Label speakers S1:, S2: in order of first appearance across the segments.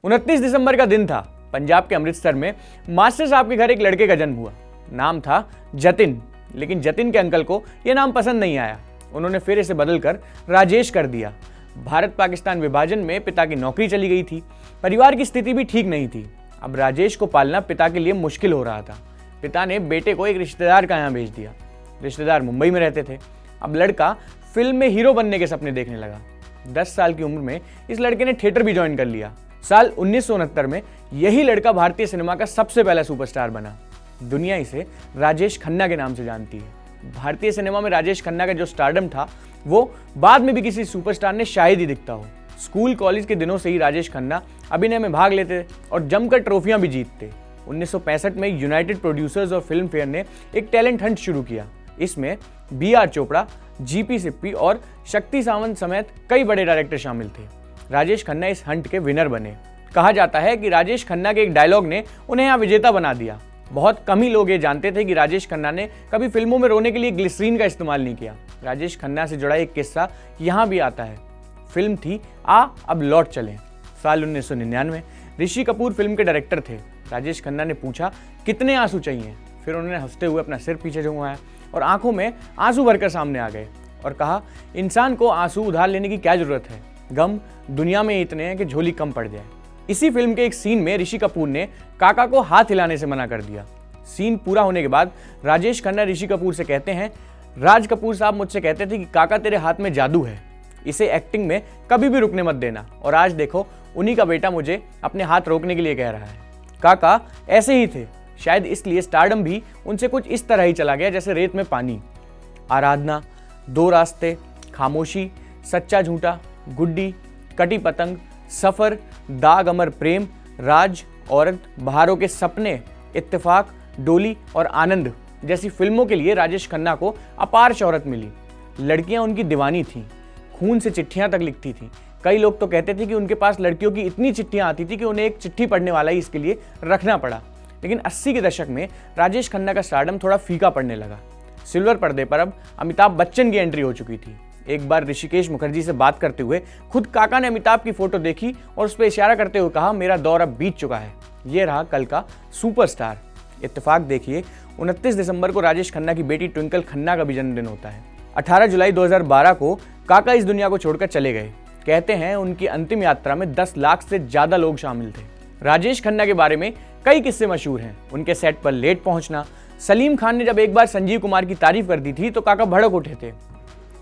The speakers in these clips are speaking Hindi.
S1: 29 दिसंबर का दिन था। पंजाब के अमृतसर में मास्टर साहब के घर एक लड़के का जन्म हुआ। नाम था जतिन, लेकिन जतिन के अंकल को यह नाम पसंद नहीं आया। उन्होंने फिर इसे बदलकर राजेश कर दिया। भारत पाकिस्तान विभाजन में पिता की नौकरी चली गई थी, परिवार की स्थिति भी ठीक नहीं थी। अब राजेश को पालना पिता के लिए मुश्किल हो रहा था। पिता ने बेटे को एक रिश्तेदार का यहाँ भेज दिया। रिश्तेदार मुंबई में रहते थे। अब लड़का फिल्म में हीरो बनने के सपने देखने लगा। 10 साल की उम्र में इस लड़के ने थिएटर भी ज्वाइन कर लिया। साल 1969 में यही लड़का भारतीय सिनेमा का सबसे पहला सुपरस्टार बना। दुनिया इसे राजेश खन्ना के नाम से जानती है। भारतीय सिनेमा में राजेश खन्ना का जो स्टारडम था वो बाद में भी किसी सुपरस्टार ने शायद ही दिखता हो। स्कूल कॉलेज के दिनों से ही राजेश खन्ना अभिनय में भाग लेते और जमकर ट्रॉफियां भी जीतते। 1965 में यूनाइटेड प्रोड्यूसर्स और फिल्म फेयर ने एक टैलेंट हंट शुरू किया। इसमें बी.आर. चोपड़ा, जी.पी. सिप्पी और शक्ति सावंत समेत कई बड़े डायरेक्टर शामिल थे। राजेश खन्ना इस हंट के विनर बने। कहा जाता है कि राजेश खन्ना के एक डायलॉग ने उन्हें यहाँ विजेता बना दिया। बहुत कम ही लोग ये जानते थे कि राजेश खन्ना ने कभी फिल्मों में रोने के लिए ग्लिसरीन का इस्तेमाल नहीं किया। राजेश खन्ना से जुड़ा एक किस्सा यहाँ भी आता है। फिल्म थी आ अब लौट चलें। साल 1999 ऋषि कपूर फिल्म के डायरेक्टर थे। राजेश खन्ना ने पूछा कितने आंसू चाहिए। फिर उन्होंने हंसते हुए अपना सिर पीछे झुकाया और आंखों में आंसू भरकर सामने आ गए और कहा, इंसान को आंसू उधार लेने की क्या जरूरत है, गम दुनिया में इतने हैं कि झोली कम पड़ जाए। इसी फिल्म के एक सीन में ऋषि कपूर ने काका को हाथ हिलाने से मना कर दिया। सीन पूरा होने के बाद राजेश खन्ना ऋषि कपूर से कहते हैं, राज कपूर साहब मुझसे कहते थे कि काका तेरे हाथ में जादू है, इसे एक्टिंग में कभी भी रुकने मत देना, और आज देखो उन्हीं का बेटा मुझे अपने हाथ रोकने के लिए कह रहा है। काका ऐसे ही थे, शायद इसलिए स्टारडम भी उनसे कुछ इस तरह ही चला गया जैसे रेत में पानी। आराधना, दो रास्ते, खामोशी, सच्चा झूठा, गुड्डी, कटी पतंग, सफर, दाग अमर प्रेम, राज, औरत, बहारों के सपने, इत्तेफाक, डोली और आनंद जैसी फिल्मों के लिए राजेश खन्ना को अपार शोहरत मिली। लड़कियां उनकी दीवानी थीं, खून से चिट्ठियां तक लिखती थीं। कई लोग तो कहते थे कि उनके पास लड़कियों की इतनी चिट्ठियां आती थी कि उन्हें एक चिट्ठी पढ़ने वाला ही इसके लिए रखना पड़ा। लेकिन 80 के दशक में राजेश खन्ना का स्टारडम थोड़ा फीका पड़ने लगा। सिल्वर पर्दे पर अब अमिताभ बच्चन की एंट्री हो चुकी थी। एक बार ऋषिकेश मुखर्जी से बात करते हुए खुद काका ने अमिताभ की फोटो देखी और उस पर इशारा करते हुए कहा, मेरा दौर अब बीत चुका है, ये रहा कल का सुपरस्टार। इत्तेफाक देखिए, 29 दिसंबर को राजेश खन्ना की बेटी ट्विंकल खन्ना का भी जन्मदिन होता है। 18 जुलाई 2012 को काका इस दुनिया को छोड़कर चले गए। कहते हैं उनकी अंतिम यात्रा में 10 लाख से ज्यादा लोग शामिल थे। राजेश खन्ना के बारे में कई किस्से मशहूर हैं। उनके सेट पर लेट पहुंचना, सलीम खान ने जब एक बार संजीव कुमार की तारीफ कर दी थी तो काका भड़क उठे थे।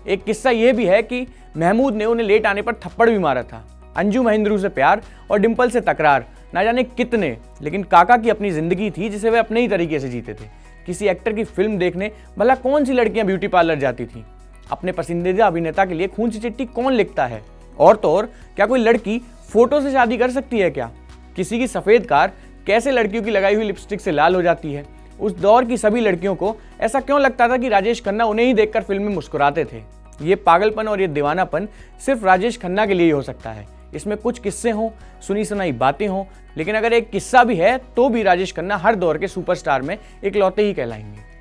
S1: एक किस्सा यह भी है कि महमूद ने उन्हें लेट आने पर थप्पड़ भी मारा था। अंजू महेंद्रू से प्यार और डिंपल से तकरार, ना जाने कितने, लेकिन काका की अपनी जिंदगी थी जिसे वे अपने ही तरीके से जीते थे। किसी एक्टर की फिल्म देखने भला कौन सी लड़कियां ब्यूटी पार्लर जाती थी? अपने पसंदीदा अभिनेता के लिए खून सी चिट्ठी कौन लिखता है? और तो और, क्या कोई लड़की फोटो से शादी कर सकती है क्या? किसी की सफेद कार कैसे लड़कियों की लगाई हुई लिपस्टिक से लाल हो जाती है? उस दौर की सभी लड़कियों को ऐसा क्यों लगता था कि राजेश खन्ना उन्हें ही देखकर फिल्म में मुस्कुराते थे? ये पागलपन और ये दीवानापन सिर्फ राजेश खन्ना के लिए ही हो सकता है। इसमें कुछ किस्से हों, सुनी सुनाई बातें हों, लेकिन अगर एक किस्सा भी है तो भी राजेश खन्ना हर दौर के सुपरस्टार में इकलौते ही कहलाएंगे।